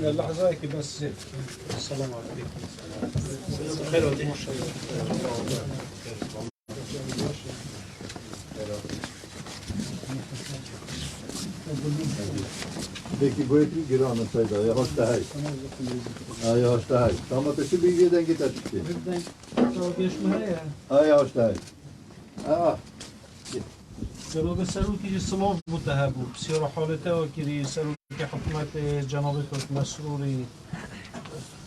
اللحظة هيك بس السلام عليكم. Peki bu eti giranı sayda ya hoş da hay. Ay hoş da hay. Tamam da şu bilgiden git açık. Ay hoş da hay. Ah. جناب سروکی سلاف بوده بود بسیار حالته و کری سروکی حکومت جناب ترک مسروری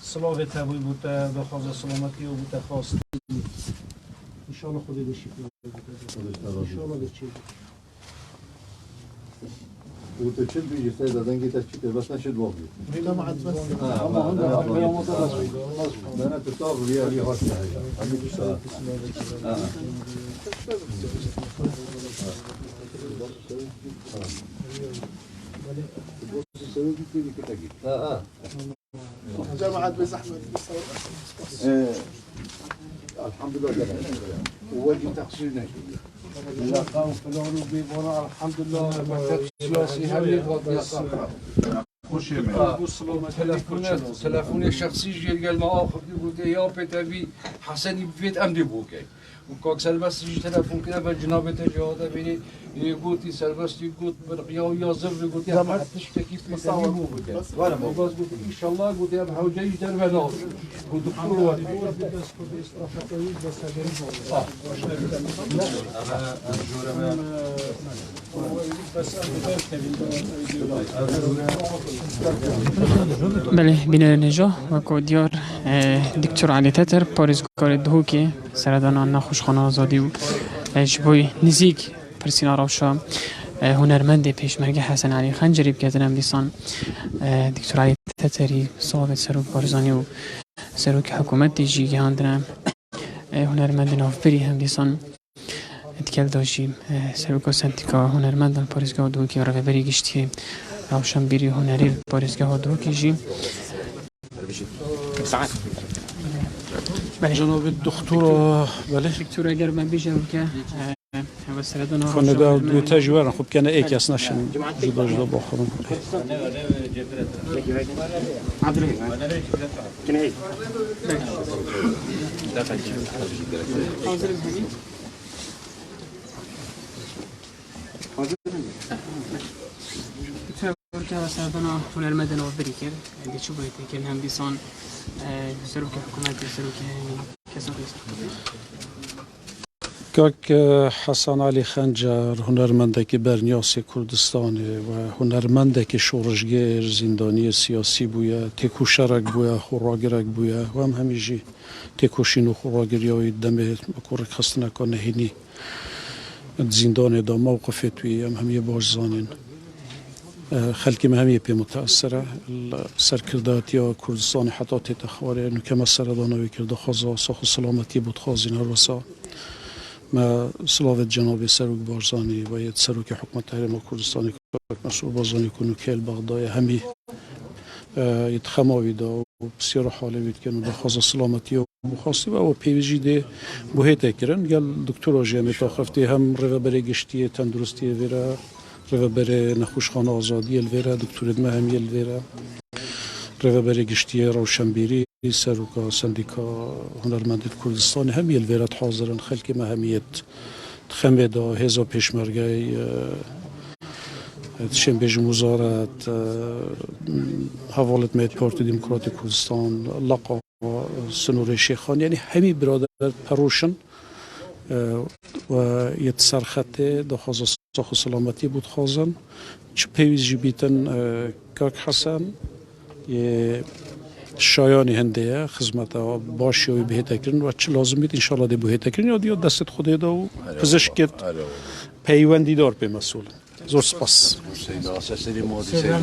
سلاف تبوی بوده بخواست سلامتی و بوده خواست انشاءالله خودی بشی انشاءالله بچی Bu da çıl bir saydadan git açık. Bas naşid vakti. Tamam bas. Ama onda ben tutar ya hoş da hay. Abi bu saat. جماعة بس أحمد الحمد لله وواجب تقصيرنا لا قام فلانو بيبونا الحمد لله سياسي هم يغطي تلفن شخصی جلگل ما آخری بوده یا پتربی حسنی بفید امدی بوده و کاک سربستی تلفن کنه به جناب تجاهده بینی گوتی سربستی گوت برقیا و یا زر گوتی هم حتش تکیف مصاوی بوده وانا باز گوتی ایشالله گوتی هم حوجهی در بناز و دکتور وادی بله بینر نجا و کودیار دکتر علی تتر پارزگار دهوکی سردان نخوشخانه آزادی و جبوی نزیک پرسینا روشا هنرمند پیشمرگ حسن علی خنجری بکردنم دیسان دکتر علی تتری صاحب سروک بارزانی و سروک حکومت دیجی گهاندنم هنرمند نافبری هم دیسان اتکل داشتیم سروک و سنتیکا هنرمندان پارزگاه دهوکی رو بری گشتی روشن بیری هنری پارزگاه دهوکی جی جناب الدكتور بله دکتر اگر من بیشم که فندا دو تجوار خب کنه ایک اس نشن جدا جدا با خودم که سردان هنرمند نوبری کرد دی چه باید که هم بیسان سروک حکومت سروک کسانی کاک حسن علی خنجر هنرمندک برنیاس کردستانه و هنرمندک شورشگر زندانی سیاسی بویا تکو شرک بویا خوراگرک بویا و هم همیجی تکوشین و خوراگری های دمه کرک خستنه که نهینی زندان دا موقف توی هم همیه باش زانین خلقی مهمیه پی متأثره سرکردات یا کردستان حتی تخواره نکم سردانوی کرده خوزا ساخ و سلامتی بود خوازین هر وسا ما سلاوت جناب سروک بارزانی و ید سروک حکمت تحریم کردستانی مسئول بارزانی کنو کل بغدای همی ید خماوی دا و بسیار حاله بید کنو دا خوزا سلامتی و بخواستی و پیویجی ده بوهیت کرن گل دکتر آجی همی تاخرفتی هم رو بره گشتی تندرستی ویره رو بره نخوشخانه آزادی الویره دکتور ادمه همی الویره رو بره گشتی روشنبیری سروکا سندیکا هنرمند کردستان همی الویرات حاضرن خلک ما همیت تخمه دا هزا پیشمرگی شنبه وزارت حوالت مید پارتی دموکرات کردستان لقا سنور شیخان یعنی همی برادر پروشن و یتسرخته دا خوزا ساخ و سلامتی بود خوازن چه پیویزی بیتن کاک حسن شایانی هنده خدمت باشی و بهت کردن و چه لازم بید انشالله دی بهت کردن یا دست خودی دا و پزشکت پیوندی دار به مسئول زور سپاس سيدة سيدي مودي سيدي